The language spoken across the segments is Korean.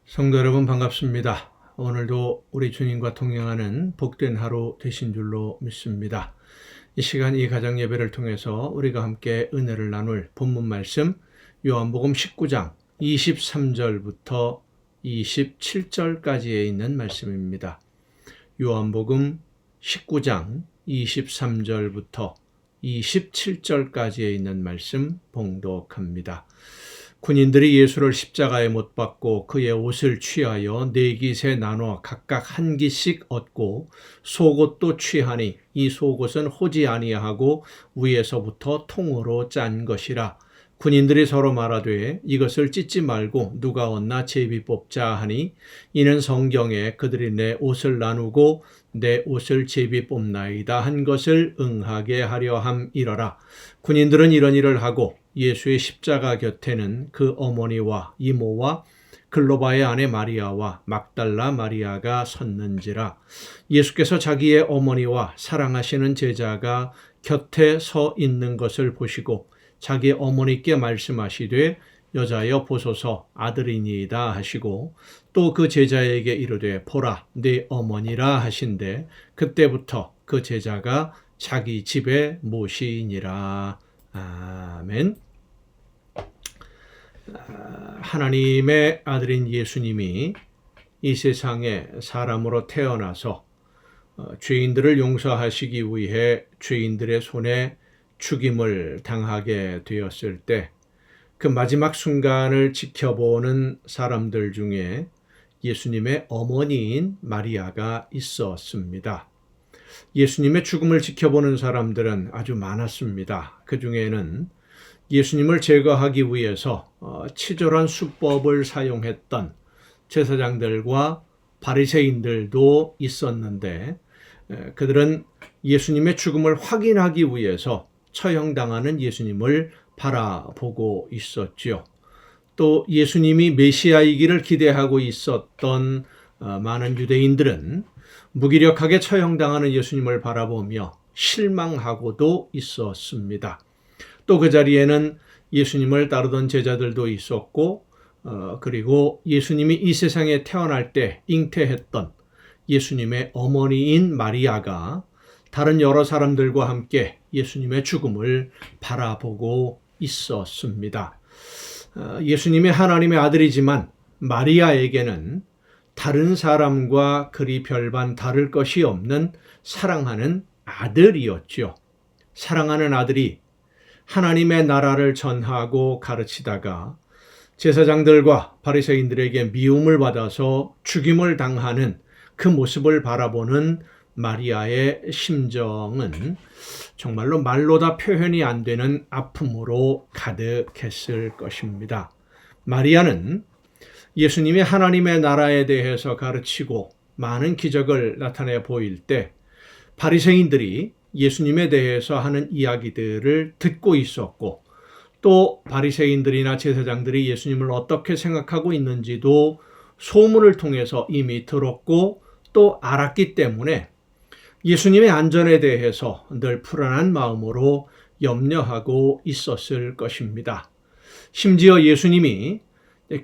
성도 여러분 반갑습니다. 오늘도 우리 주님과 동행하는 복된 하루 되신 줄로 믿습니다. 이 시간 이 가정 예배를 통해서 우리가 함께 은혜를 나눌 본문 말씀 요한복음 19장 23절부터 27절까지에 있는 말씀입니다. 요한복음 19장 23절부터 27절까지에 있는 말씀 봉독합니다. 군인들이 예수를 십자가에 못 박고 그의 옷을 취하여 네 깃에 나눠 각각 한 깃씩 얻고 속옷도 취하니 이 속옷은 호지 아니하고 위에서부터 통으로 짠 것이라. 군인들이 서로 말하되 이것을 찢지 말고 누가 얻나 제비 뽑자 하니 이는 성경에 그들이 내 옷을 나누고 내 옷을 제비 뽑나이다 한 것을 응하게 하려 함이러라. 군인들은 이런 일을 하고 예수의 십자가 곁에는 그 어머니와 이모와 글로바의 아내 마리아와 막달라 마리아가 섰는지라. 예수께서 자기의 어머니와 사랑하시는 제자가 곁에 서 있는 것을 보시고 자기 어머니께 말씀하시되 여자여 보소서 아들이니이다 하시고 또 그 제자에게 이르되 보라 네 어머니라 하신대 그때부터 그 제자가 자기 집에 모시니라. 아멘. 하나님의 아들인 예수님이 이 세상에 사람으로 태어나서 죄인들을 용서하시기 위해 죄인들의 손에 죽임을 당하게 되었을 때 그 마지막 순간을 지켜보는 사람들 중에 예수님의 어머니인 마리아가 있었습니다. 예수님의 죽음을 지켜보는 사람들은 아주 많았습니다. 그 중에는 예수님을 제거하기 위해서 치졸한 수법을 사용했던 제사장들과 바리새인들도 있었는데 그들은 예수님의 죽음을 확인하기 위해서 처형당하는 예수님을 바라보고 있었지요. 또 예수님이 메시아이기를 기대하고 있었던 많은 유대인들은 무기력하게 처형당하는 예수님을 바라보며 실망하고도 있었습니다. 또 그 자리에는 예수님을 따르던 제자들도 있었고 그리고 예수님이 이 세상에 태어날 때 잉태했던 예수님의 어머니인 마리아가 다른 여러 사람들과 함께 예수님의 죽음을 바라보고 있었습니다. 예수님이 하나님의 아들이지만 마리아에게는 다른 사람과 그리 별반 다를 것이 없는 사랑하는 아들이었죠. 사랑하는 아들이 하나님의 나라를 전하고 가르치다가 제사장들과 바리새인들에게 미움을 받아서 죽임을 당하는 그 모습을 바라보는 마리아의 심정은 정말로 말로 다 표현이 안 되는 아픔으로 가득했을 것입니다. 마리아는 예수님이 하나님의 나라에 대해서 가르치고 많은 기적을 나타내 보일 때 바리새인들이 예수님에 대해서 하는 이야기들을 듣고 있었고 또 바리새인들이나 제사장들이 예수님을 어떻게 생각하고 있는지도 소문을 통해서 이미 들었고 또 알았기 때문에 예수님의 안전에 대해서 늘 불안한 마음으로 염려하고 있었을 것입니다. 심지어 예수님이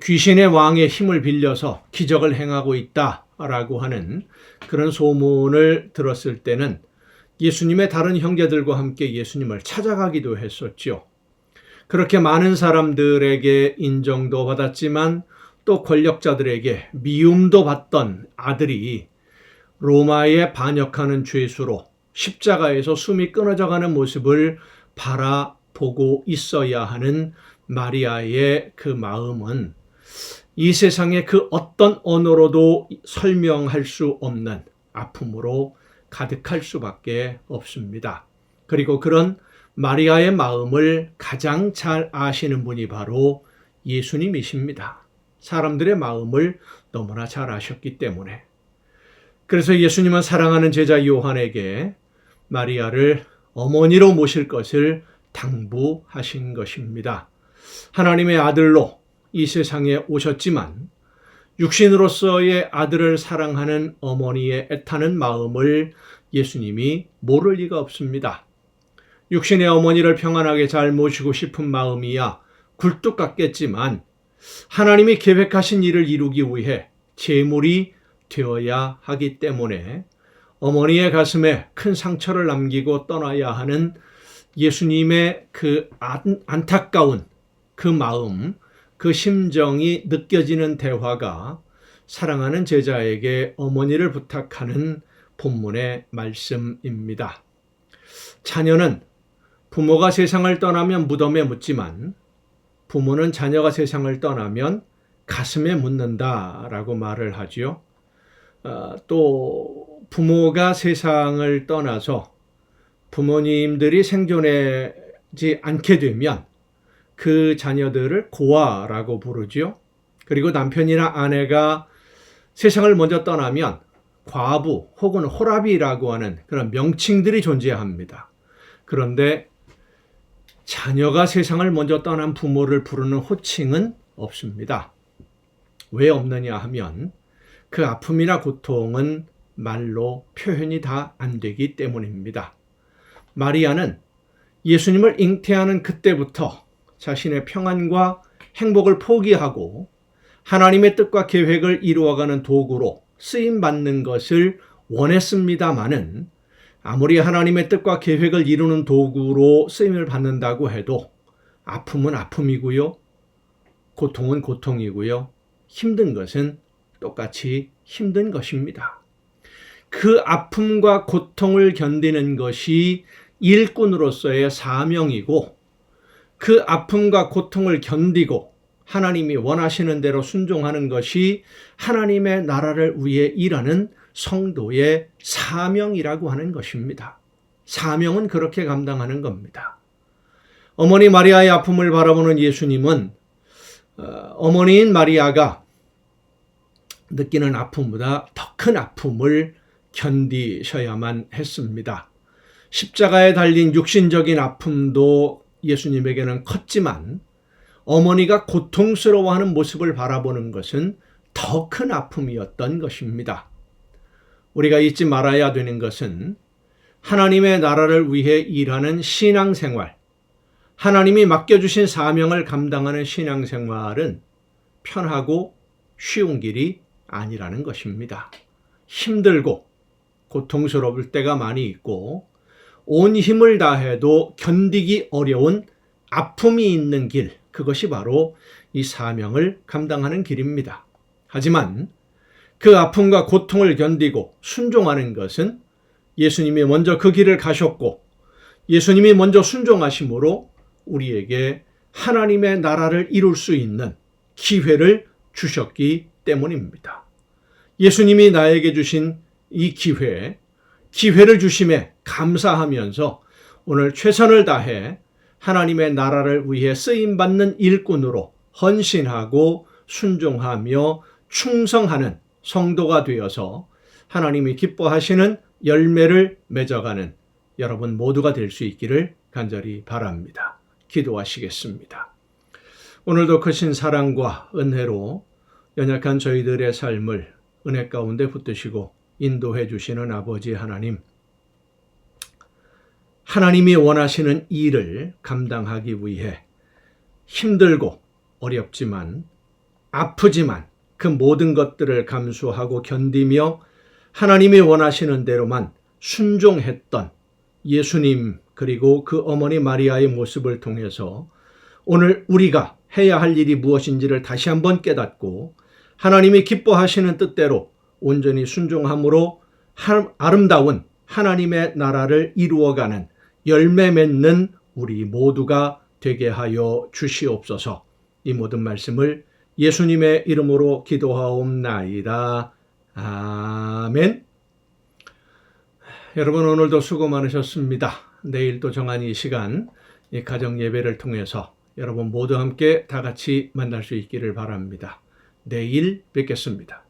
귀신의 왕의 힘을 빌려서 기적을 행하고 있다라고 하는 그런 소문을 들었을 때는 예수님의 다른 형제들과 함께 예수님을 찾아가기도 했었죠. 그렇게 많은 사람들에게 인정도 받았지만 또 권력자들에게 미움도 받던 아들이 로마에 반역하는 죄수로 십자가에서 숨이 끊어져가는 모습을 바라보고 있어야 하는 마리아의 그 마음은 이 세상의 그 어떤 언어로도 설명할 수 없는 아픔으로 가득할 수밖에 없습니다. 그리고 그런 마리아의 마음을 가장 잘 아시는 분이 바로 예수님이십니다. 사람들의 마음을 너무나 잘 아셨기 때문에. 그래서 예수님은 사랑하는 제자 요한에게 마리아를 어머니로 모실 것을 당부하신 것입니다. 하나님의 아들로 이 세상에 오셨지만 육신으로서의 아들을 사랑하는 어머니의 애타는 마음을 예수님이 모를 리가 없습니다. 육신의 어머니를 평안하게 잘 모시고 싶은 마음이야 굴뚝 같겠지만 하나님이 계획하신 일을 이루기 위해 제물이 되어야 하기 때문에 어머니의 가슴에 큰 상처를 남기고 떠나야 하는 예수님의 그 안타까운 그 마음, 그 심정이 느껴지는 대화가 사랑하는 제자에게 어머니를 부탁하는 본문의 말씀입니다. 자녀는 부모가 세상을 떠나면 무덤에 묻지만 부모는 자녀가 세상을 떠나면 가슴에 묻는다라고 말을 하지요. 또 부모가 세상을 떠나서 부모님들이 생존하지 않게 되면 그 자녀들을 고아라고 부르지요. 그리고 남편이나 아내가 세상을 먼저 떠나면 과부 혹은 호라비라고 하는 그런 명칭들이 존재합니다. 그런데 자녀가 세상을 먼저 떠난 부모를 부르는 호칭은 없습니다. 왜 없느냐 하면 그 아픔이나 고통은 말로 표현이 다 안 되기 때문입니다. 마리아는 예수님을 잉태하는 그때부터 자신의 평안과 행복을 포기하고 하나님의 뜻과 계획을 이루어가는 도구로 쓰임받는 것을 원했습니다마는 아무리 하나님의 뜻과 계획을 이루는 도구로 쓰임을 받는다고 해도 아픔은 아픔이고요. 고통은 고통이고요. 힘든 것은 똑같이 힘든 것입니다. 그 아픔과 고통을 견디는 것이 일꾼으로서의 사명이고 그 아픔과 고통을 견디고 하나님이 원하시는 대로 순종하는 것이 하나님의 나라를 위해 일하는 성도의 사명이라고 하는 것입니다. 사명은 그렇게 감당하는 겁니다. 어머니 마리아의 아픔을 바라보는 예수님은 어머니인 마리아가 느끼는 아픔보다 더 큰 아픔을 견디셔야만 했습니다. 십자가에 달린 육신적인 아픔도 예수님에게는 컸지만 어머니가 고통스러워하는 모습을 바라보는 것은 더 큰 아픔이었던 것입니다. 우리가 잊지 말아야 되는 것은 하나님의 나라를 위해 일하는 신앙생활, 하나님이 맡겨주신 사명을 감당하는 신앙생활은 편하고 쉬운 길이 아니라는 것입니다. 힘들고 고통스러울 때가 많이 있고 온 힘을 다해도 견디기 어려운 아픔이 있는 길, 그것이 바로 이 사명을 감당하는 길입니다. 하지만 그 아픔과 고통을 견디고 순종하는 것은 예수님이 먼저 그 길을 가셨고 예수님이 먼저 순종하심으로 우리에게 하나님의 나라를 이룰 수 있는 기회를 주셨기 때문입니다. 예수님이 나에게 주신 이 기회를 주심에 감사하면서 오늘 최선을 다해 하나님의 나라를 위해 쓰임받는 일꾼으로 헌신하고 순종하며 충성하는 성도가 되어서 하나님이 기뻐하시는 열매를 맺어가는 여러분 모두가 될 수 있기를 간절히 바랍니다. 기도하시겠습니다. 오늘도 크신 사랑과 은혜로 연약한 저희들의 삶을 은혜 가운데 붙드시고 인도해 주시는 아버지 하나님, 하나님이 원하시는 일을 감당하기 위해 힘들고 어렵지만 아프지만 그 모든 것들을 감수하고 견디며 하나님이 원하시는 대로만 순종했던 예수님 그리고 그 어머니 마리아의 모습을 통해서 오늘 우리가 해야 할 일이 무엇인지를 다시 한번 깨닫고 하나님이 기뻐하시는 뜻대로 온전히 순종함으로 아름다운 하나님의 나라를 이루어가는 열매 맺는 우리 모두가 되게 하여 주시옵소서. 이 모든 말씀을 예수님의 이름으로 기도하옵나이다. 아멘. 여러분 오늘도 수고 많으셨습니다. 내일 또 정한 이 시간 이 가정 예배를 통해서 여러분 모두 함께 다 같이 만날 수 있기를 바랍니다. 내일 뵙겠습니다.